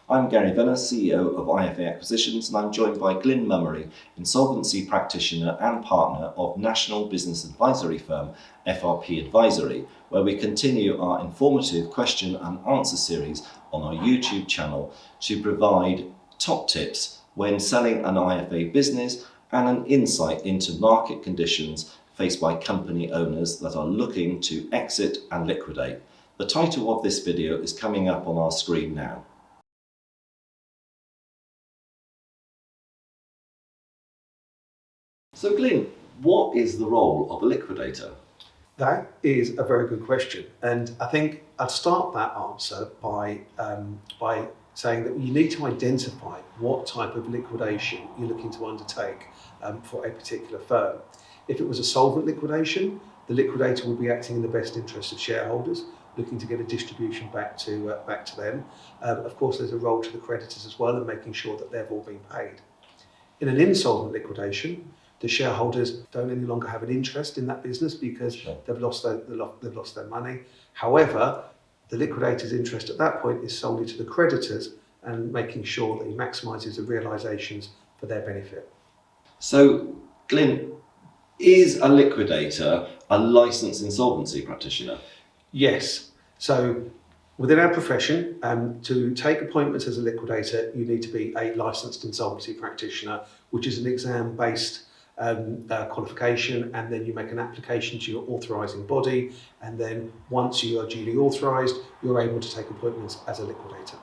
I'm Gary Venner, CEO of IFA Acquisitions, and I'm joined by Glynn Mummery, insolvency practitioner and partner of national business advisory firm FRP Advisory, where we continue our informative question and answer series on our YouTube channel to provide top tips when selling an IFA business and an insight into market conditions faced by company owners that are looking to exit and liquidate. The title of this video is coming up on our screen now. So Glyn, what is the role of a liquidator? That is a very good question, and I think I'd start that answer by saying that you need to identify what type of liquidation you're looking to undertake for a particular firm. If it was a solvent liquidation, the liquidator would be acting in the best interest of shareholders, looking to get a distribution back to them. Of course, there's a role to the creditors as well in making sure that they've all been paid. In an insolvent liquidation, the shareholders don't any longer have an interest in that business because they've lost their money. However, the liquidator's interest at that point is solely to the creditors and making sure that he maximises the realisations for their benefit. So, Glyn, is a liquidator a licensed insolvency practitioner? Yes. So within our profession, to take appointments as a liquidator, you need to be a licensed insolvency practitioner, which is an exam-based qualification, and then you make an application to your authorising body, and then once you are duly authorised, you're able to take appointments as a liquidator.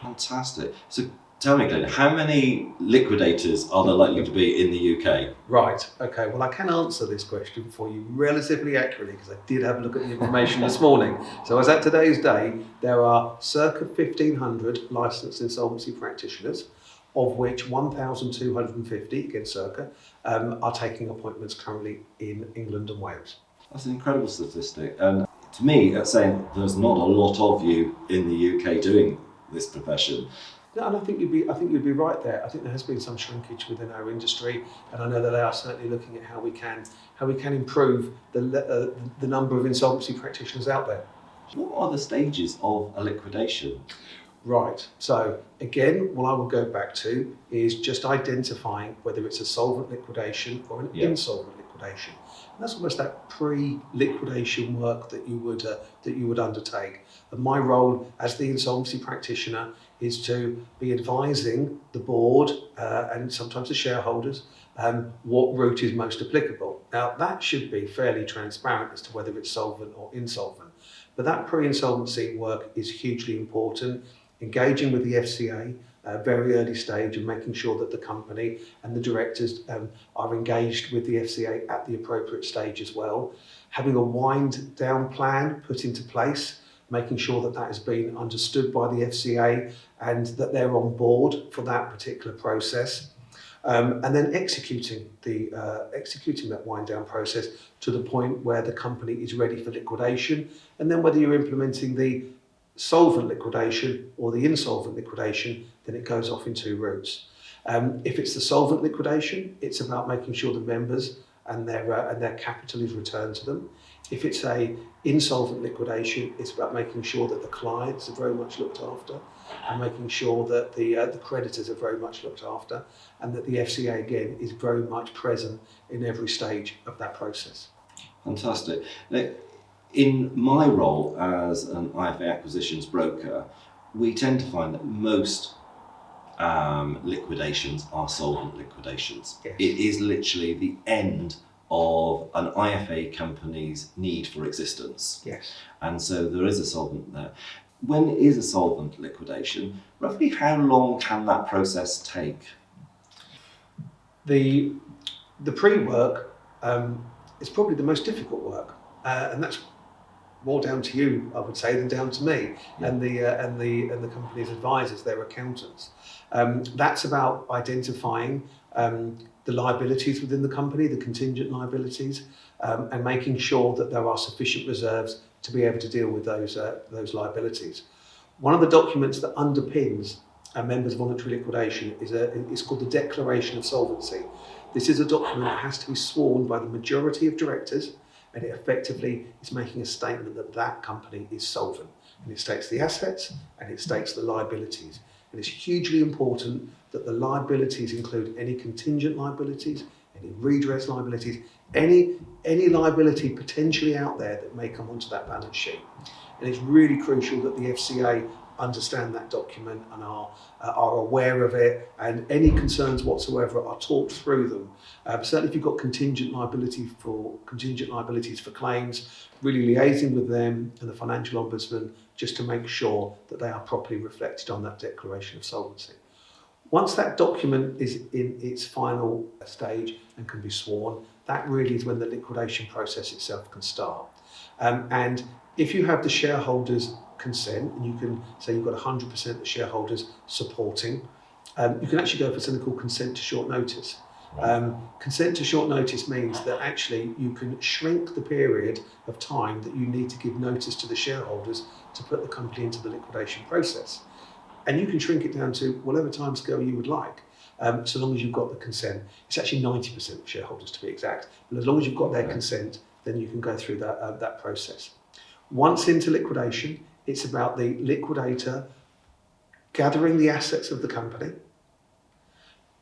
Fantastic. So tell me, Glyn, how many liquidators are there likely to be in the UK? Right, okay, well I can answer this question for you relatively accurately because I did have a look at the information this morning. So as at today's day, there are circa 1,500 licensed insolvency practitioners, of which 1,250, again circa, are taking appointments currently in England and Wales. That's an incredible statistic, and to me that's saying there's not a lot of you in the UK doing this profession. No, and I think you'd be right there. I think there has been some shrinkage within our industry, and I know that they are certainly looking at how we can improve the number of insolvency practitioners out there. What are the stages of a liquidation? Right. So again, what I will go back to is just identifying whether it's a solvent liquidation or an insolvent liquidation. And that's almost that pre-liquidation work that you would undertake. And my role as the insolvency practitioner is to be advising the board and sometimes the shareholders what route is most applicable. Now that should be fairly transparent as to whether it's solvent or insolvent. But that pre-insolvency work is hugely important. Engaging with the FCA very early stage and making sure that the company and the directors are engaged with the FCA at the appropriate stage as well. Having a wind down plan put into place, making sure that that has been understood by the FCA and that they're on board for that particular process. And then executing that wind down process to the point where the company is ready for liquidation. And then whether you're implementing the solvent liquidation or the insolvent liquidation, then it goes off in two routes. If it's the solvent liquidation, it's about making sure the members and their capital is returned to them. If it's a insolvent liquidation, it's about making sure that the clients are very much looked after and making sure that the creditors are very much looked after and that the FCA again is very much present in every stage of that process. Fantastic. Now, in my role as an IFA acquisitions broker, we tend to find that most liquidations are solvent liquidations. Yes. It is literally the end of an IFA company's need for existence. Yes. And so there is a solvent there. When it is a solvent liquidation, roughly how long can that process take? The pre-work is probably the most difficult work, and that's more down to you, I would say, than down to me and the company's advisors, their accountants. That's about identifying the liabilities within the company, the contingent liabilities, and making sure that there are sufficient reserves to be able to deal with those liabilities. One of the documents that underpins a member's voluntary liquidation is called the Declaration of Solvency. This is a document that has to be sworn by the majority of directors, and it effectively is making a statement that that company is solvent. And it states the assets and it states the liabilities. And it's hugely important that the liabilities include any contingent liabilities, any redress liabilities, any liability potentially out there that may come onto that balance sheet. And it's really crucial that the FCA understand that document and are aware of it, and any concerns whatsoever are talked through them. Certainly if you've got contingent liabilities for claims, really liaising with them and the financial ombudsman just to make sure that they are properly reflected on that declaration of solvency. Once that document is in its final stage and can be sworn, that really is when the liquidation process itself can start. And if you have the shareholders' consent, and you can say you've got 100% of the shareholders supporting, you can actually go for something called consent to short notice. Consent to short notice means that actually you can shrink the period of time that you need to give notice to the shareholders to put the company into the liquidation process. And you can shrink it down to whatever timescale you would like, so long as you've got the consent. It's actually 90% of shareholders to be exact, but as long as you've got their consent, then you can go through that process. Once into liquidation, it's about the liquidator gathering the assets of the company,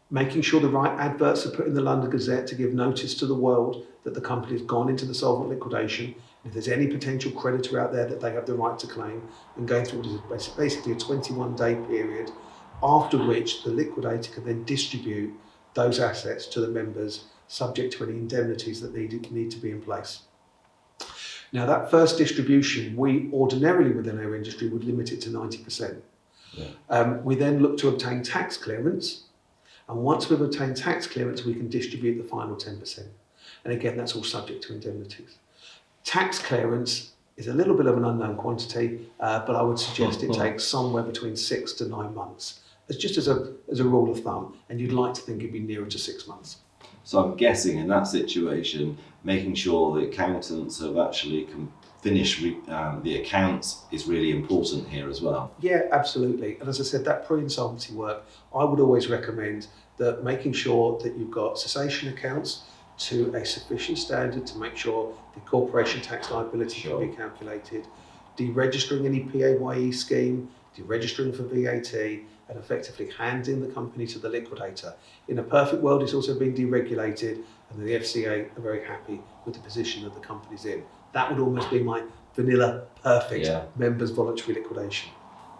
making sure the right adverts are put in the London Gazette to give notice to the world that the company has gone into the solvent liquidation, and if there's any potential creditor out there that they have the right to claim, and going through what is basically a 21-day period, after which the liquidator can then distribute those assets to the members, subject to any indemnities that need to be in place. Now, that first distribution, we ordinarily within our industry would limit it to 90%. We then look to obtain tax clearance, and once we've obtained tax clearance, we can distribute the final 10%. And again, that's all subject to indemnities. Tax clearance is a little bit of an unknown quantity, but I would suggest it takes somewhere between 6 to 9 months. It's just as a rule of thumb, and you'd like to think it'd be nearer to 6 months. So I'm guessing in that situation, making sure the accountants have actually finished the accounts is really important here as well. Yeah, absolutely. And as I said, that pre-insolvency work, I would always recommend that making sure that you've got cessation accounts to a sufficient standard to make sure the corporation tax liability can be calculated, deregistering any PAYE scheme, deregistering for VAT, and effectively handing the company to the liquidator. In a perfect world, it's also been deregulated, and the FCA are very happy with the position that the company's in. That would almost be my vanilla, perfect members voluntary liquidation.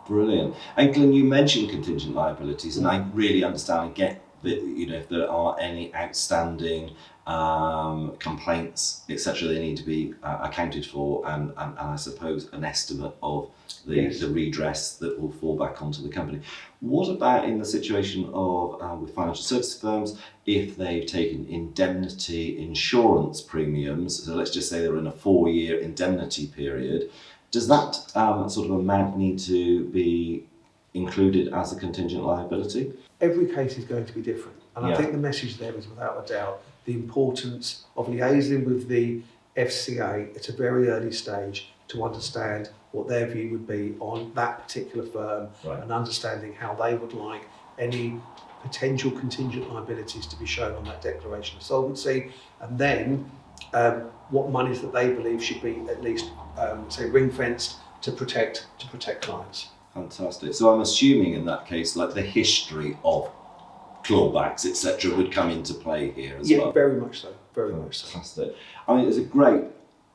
Brilliant. And Glyn, you mentioned contingent liabilities, and I really understand and get that, if there are any outstanding complaints, etc., they need to be accounted for, and I suppose an estimate of the redress that will fall back onto the company. What about in the situation of with financial services firms, if they've taken indemnity insurance premiums? So let's just say they're in a 4-year indemnity period. Does that sort of amount need to be included as a contingent liability? Every case is going to be different, and I think the message there is without a doubt the importance of liaising with the FCA at a very early stage to understand what their view would be on that particular firm, and understanding how they would like any potential contingent liabilities to be shown on that declaration of solvency, and then what monies that they believe should be at least say ring-fenced to protect clients. Fantastic. So I'm assuming in that case, like the history of clawbacks, etc., would come into play here as well. Yeah, very much so. Very much so. Fantastic. I mean, it's a great,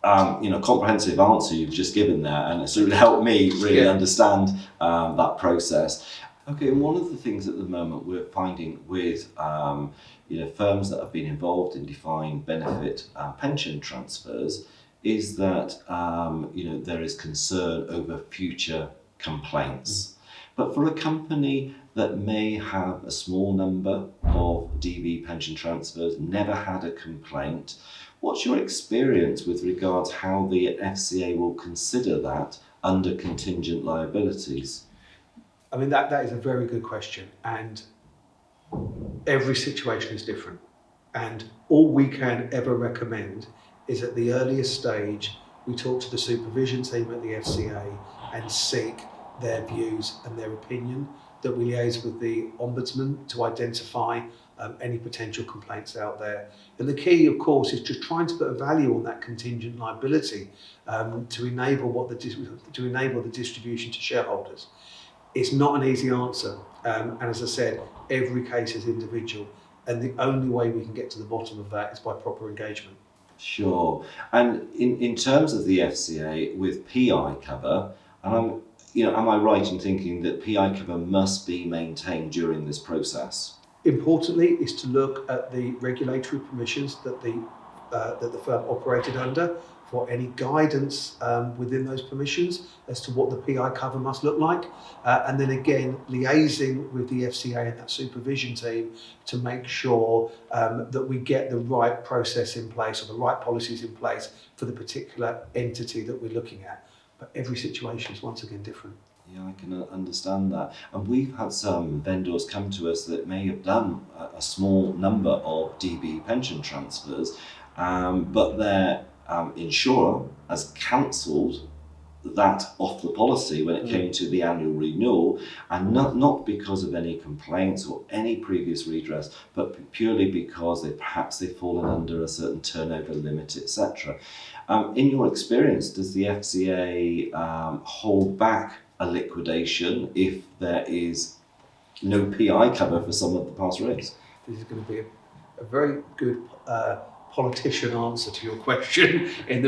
comprehensive answer you've just given there, and it's really helped me really understand that process. Okay, and one of the things at the moment we're finding with firms that have been involved in defined benefit pension transfers is that there is concern over future complaints. But for a company that may have a small number of DB pension transfers, never had a complaint, what's your experience with regards how the FCA will consider that under contingent liabilities? I mean, that is a very good question, and every situation is different. And all we can ever recommend is at the earliest stage, we talk to the supervision team at the FCA and seek their views and their opinion, that we liaise with the Ombudsman to identify any potential complaints out there. And the key, of course, is just trying to put a value on that contingent liability to enable the distribution to shareholders. It's not an easy answer. And as I said, every case is individual. And the only way we can get to the bottom of that is by proper engagement. Sure. And in terms of the FCA with PI cover, and am I right in thinking that PI cover must be maintained during this process? Importantly is to look at the regulatory permissions that the firm operated under for any guidance within those permissions as to what the PI cover must look like. And then again, liaising with the FCA and that supervision team to make sure that we get the right process in place or the right policies in place for the particular entity that we're looking at. But every situation is once again different. Yeah, I can understand that. And we've had some vendors come to us that may have done a small number of DB pension transfers, but their insurer has cancelled that off the policy when it came to the annual renewal, and not because of any complaints or any previous redress, but purely because they've fallen under a certain turnover limit, etc. In your experience, does the FCA hold back a liquidation if there is no PI cover for some of the past risks? This is going to be a very good politician answer to your question. And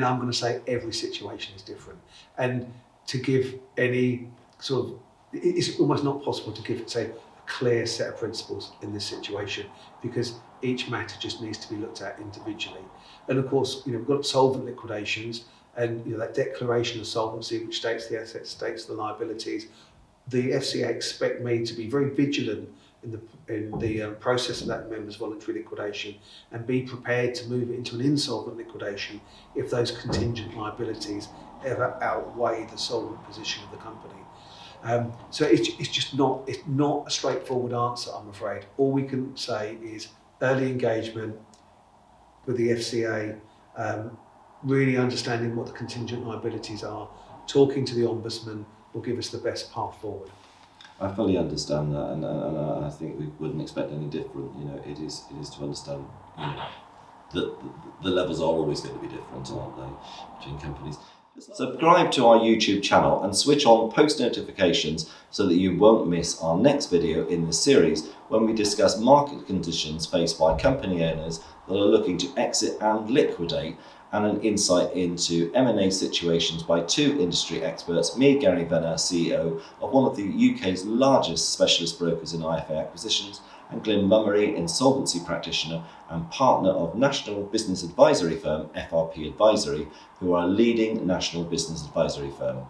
I'm going to say every situation is different, and to give any sort of, it's almost not possible to give, say, a clear set of principles in this situation, because each matter just needs to be looked at individually. And of course, we've got solvent liquidations, and that declaration of solvency, which states the assets, states the liabilities. The FCA expect me to be very vigilant in the process of that member's voluntary liquidation, and be prepared to move it into an insolvent liquidation if those contingent liabilities ever outweigh the solvent position of the company. So it's not a straightforward answer, I'm afraid. All we can say is early engagement with the FCA, really understanding what the contingent liabilities are, talking to the Ombudsman will give us the best path forward. I fully understand that, and I think we wouldn't expect any different. It is to understand that the levels are always going to be different, aren't they, between companies. Subscribe to our YouTube channel and switch on post notifications so that you won't miss our next video in this series, when we discuss market conditions faced by company owners that are looking to exit and liquidate, and an insight into M&A situations by two industry experts, me, Gary Venner, CEO of one of the UK's largest specialist brokers in IFA Acquisitions, and Glynn Mummery, insolvency practitioner and partner of national business advisory firm FRP Advisory, who are a leading national business advisory firm.